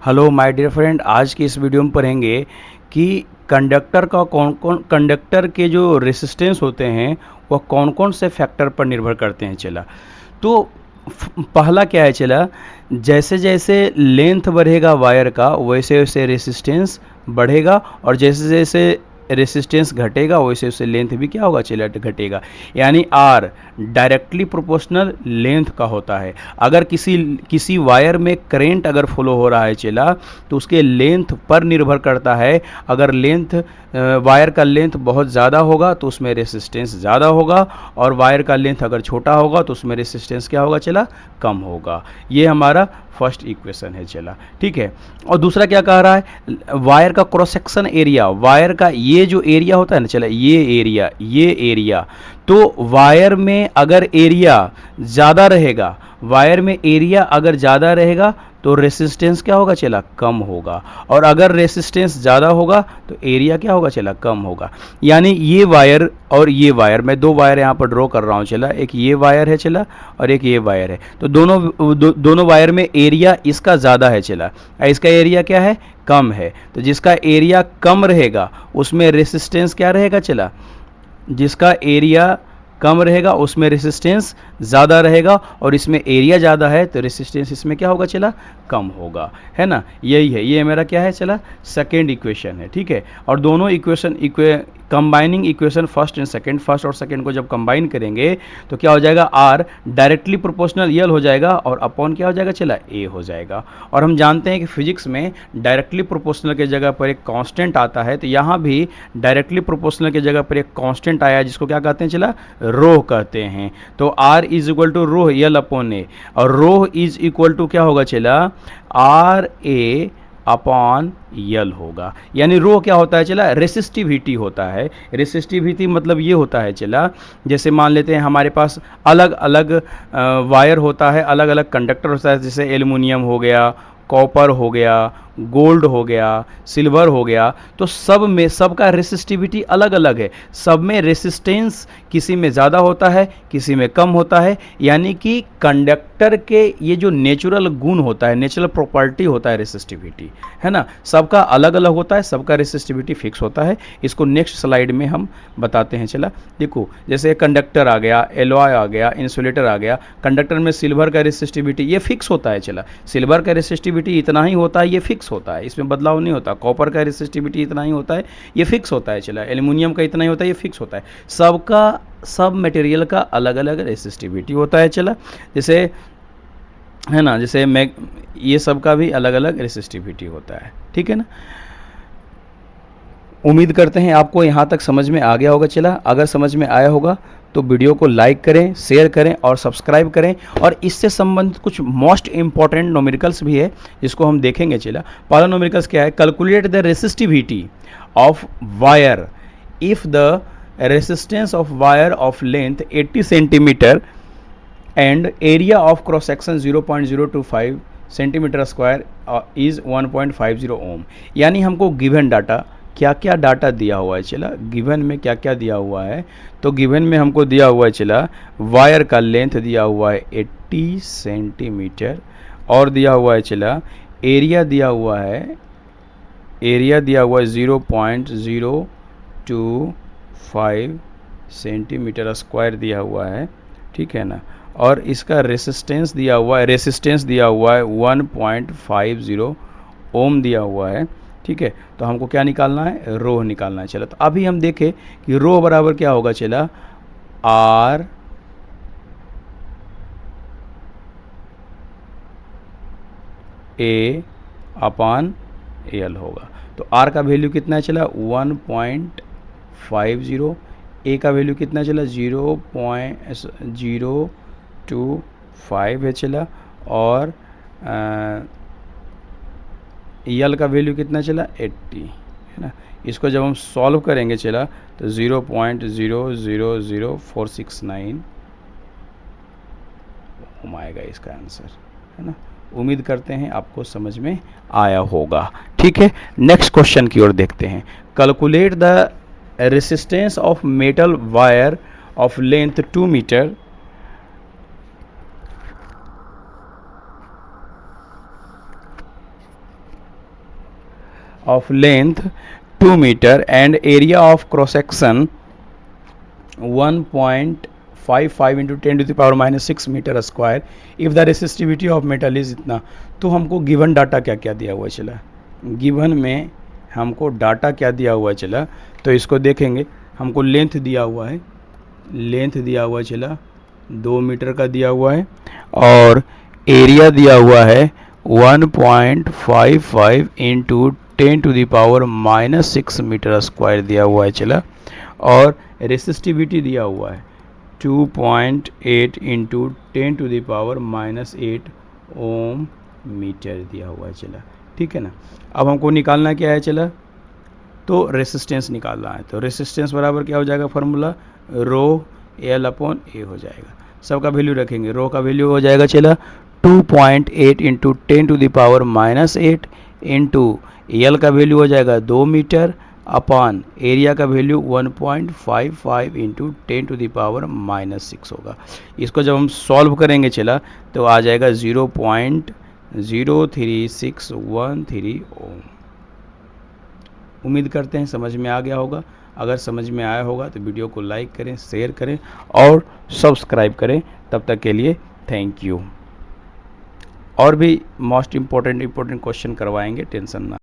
Hello my dear friend, आज की इस वीडियो में पढ़ेंगे कि कंडक्टर के जो रेसिस्टेंस होते हैं वह कौन कौन से फैक्टर पर निर्भर करते हैं। चला तो पहला क्या है। चला जैसे जैसे लेंथ बढ़ेगा वायर का वैसे वैसे रेसिस्टेंस बढ़ेगा, और जैसे जैसे रेसिस्टेंस घटेगा वैसे वैसे लेंथ भी क्या होगा, चला घटेगा। यानी आर डायरेक्टली प्रोपोर्शनल लेंथ का होता है। अगर किसी वायर में करंट अगर फ्लो हो रहा है चला, तो उसके लेंथ पर निर्भर करता है। अगर वायर का लेंथ बहुत ज़्यादा होगा तो उसमें रेसिस्टेंस ज़्यादा होगा, और वायर का लेंथ अगर छोटा होगा तो उसमें रेसिस्टेंस क्या होगा, चला कम होगा। ये हमारा फर्स्ट इक्वेशन है। चला ठीक है। और दूसरा क्या कह रहा है, वायर का क्रॉस सेक्शन एरिया, वायर का ये जो एरिया होता है ना, चला ये एरिया तो वायर में अगर एरिया ज़्यादा रहेगा, वायर में एरिया अगर ज़्यादा रहेगा तो रेसिस्टेंस क्या होगा, चला कम होगा। और अगर रेसिस्टेंस ज़्यादा होगा तो एरिया क्या होगा, चला कम होगा। यानी ये वायर और ये वायर, मैं दो वायर यहाँ पर ड्रॉ कर रहा हूँ। चला एक ये वायर है चला, और एक ये वायर है। तो दोनों वायर में एरिया इसका ज़्यादा है चला, इसका एरिया क्या है, कम है। तो जिसका एरिया कम रहेगा उसमें रेसिस्टेंस क्या रहेगा, चला जिसका एरिया कम रहेगा उसमें रेसिस्टेंस ज़्यादा रहेगा, और इसमें एरिया ज़्यादा है तो रेसिस्टेंस इसमें क्या होगा, चला कम होगा। है ना, यही है, ये मेरा क्या है, चला सेकेंड इक्वेशन है। ठीक है। और दोनों कंबाइनिंग इक्वेशन फर्स्ट और सेकेंड को जब कंबाइन करेंगे तो क्या हो जाएगा, आर डायरेक्टली प्रोपोर्शनल यल हो जाएगा, और अपॉन क्या हो जाएगा, चला ए हो जाएगा। और हम जानते हैं कि फिजिक्स में डायरेक्टली प्रोपोर्शनल के जगह पर एक कांस्टेंट आता है, तो यहाँ भी डायरेक्टली प्रोपोर्शनल के जगह पर एक कांस्टेंट आया जिसको क्या कहते हैं, चला रो कहते हैं। तो R is equal to rho L upon A, और रो इज इक्वल टू क्या होगा, चला आर ए अपॉन यल होगा। यानी रो क्या होता है, चला रेसिस्टिविटी होता है। रेसिस्टिविटी मतलब ये होता है, चला जैसे मान लेते हैं हमारे पास अलग अलग वायर होता है, अलग अलग कंडक्टर होता है, जैसे एल्युमिनियम हो गया, कॉपर हो गया, गोल्ड हो गया, सिल्वर हो गया। तो सबका रेसिस्टिविटी अलग अलग है, सब में रेसिस्टेंस किसी में ज़्यादा होता है किसी में कम होता है। यानी कि कंडक्टर के ये जो नेचुरल गुण होता है, नेचुरल प्रॉपर्टी होता है रेसिस्टिविटी, है ना, सबका अलग अलग होता है, सबका रेसिस्टिविटी फिक्स होता है। इसको नेक्स्ट स्लाइड में हम बताते हैं। चला देखो, जैसे कंडक्टर आ गया, एलॉय आ गया, इंसुलेटर आ गया। कंडक्टर में सिल्वर का रेसिस्टिविटी ये फिक्स होता है। चला सिल्वर का रेसिस्टिविटी इतना ही होता है, ये फिक्स होता है, इसमें बदलाव नहीं होता। कॉपर का रेसिस्टिविटी इतना ही होता है, ये फिक्स होता है। चला एल्युमिनियम का इतना ही होता है, ये फिक्स होता है। सब मटेरियल का अलग अलग रेसिस्टिविटी होता है। चला जैसे है ना, जैसे मैं ये सब का भी अलग अलग रेसिस्टिविटी होता है। ठीक है ना। उम्मीद करते हैं आपको यहाँ तक समझ में आ गया होगा। चला अगर समझ में आया होगा तो वीडियो को लाइक करें, शेयर करें और सब्सक्राइब करें। और इससे संबंधित कुछ मोस्ट इंपॉर्टेंट न्यूमेरिकल्स भी है जिसको हम देखेंगे। चला पहला न्यूमेरिकल्स क्या है, calculate the resistivity of wire if the resistance of wire of length 80 centimetre and area of cross section 0.025 centimetre square is 1.50 ओम। यानी हमको गिवन डाटा क्या क्या डाटा दिया हुआ है। चला गिवन में क्या क्या दिया हुआ है, तो गिवन में हमको दिया हुआ है, चला वायर का लेंथ दिया हुआ है 80 सेंटीमीटर, और दिया हुआ है, चला एरिया दिया हुआ है 0.025 सेंटीमीटर स्क्वायर दिया हुआ है। ठीक है ना। और इसका रेसिस्टेंस दिया हुआ है 1.50 ओम दिया हुआ है। ठीक है। तो हमको क्या निकालना है, रो निकालना है। चला तो अभी हम देखें कि रो बराबर क्या होगा, चला आर ए अपॉन एल होगा। तो आर का वैल्यू कितना है, चला 1.50, ए का वैल्यू कितना चला 0.025 है। चला और यल का वैल्यू कितना चला 80, है ना। इसको जब हम सॉल्व करेंगे चला तो 0.000469 ओम आएगा इसका आंसर, है ना। उम्मीद करते हैं आपको समझ में आया होगा। ठीक है। नेक्स्ट क्वेश्चन की ओर देखते हैं। Calculate the resistance of metal wire of length 2 metre of length 2 meter and area of cross section 1.55 into 10 to the power minus 6 metre square if the resistivity of metal is इतना। तो हमको given data क्या क्या दिया हुआ है चला, given में हमको डाटा क्या दिया हुआ है चला, तो इसको देखेंगे। हमको लेंथ दिया हुआ है, लेंथ दिया हुआ है चला 2 मीटर का दिया हुआ है, और एरिया दिया हुआ है 1.55 into 10 to the power minus 6 metre square दिया हुआ है चला, और रेसिस्टिविटी दिया हुआ है 2.8 into 10 to the power minus 8 ohm metre दिया हुआ है चला। ठीक है ना। अब हमको निकालना क्या है चला, तो रेसिस्टेंस निकालना है। तो रेसिस्टेंस बराबर क्या हो जाएगा, फार्मूला रो एल अपॉन ए हो जाएगा। सबका वैल्यू रखेंगे, रो का वैल्यू हो जाएगा चला 2.8 into 10 to the power minus 8 into L का वैल्यू हो जाएगा 2 मीटर अपॉन एरिया का value 1.55 into 10 to the power minus 6 होगा। इसको जब हम सॉल्व करेंगे चला तो आ जाएगा 0.03613 ओम। उम्मीद करते हैं समझ में आ गया होगा। अगर समझ में आया होगा तो वीडियो को लाइक करें, शेयर करें और सब्सक्राइब करें। तब तक के लिए थैंक यू। और भी मोस्ट इम्पोर्टेंट क्वेश्चन करवाएंगे, टेंशन ना।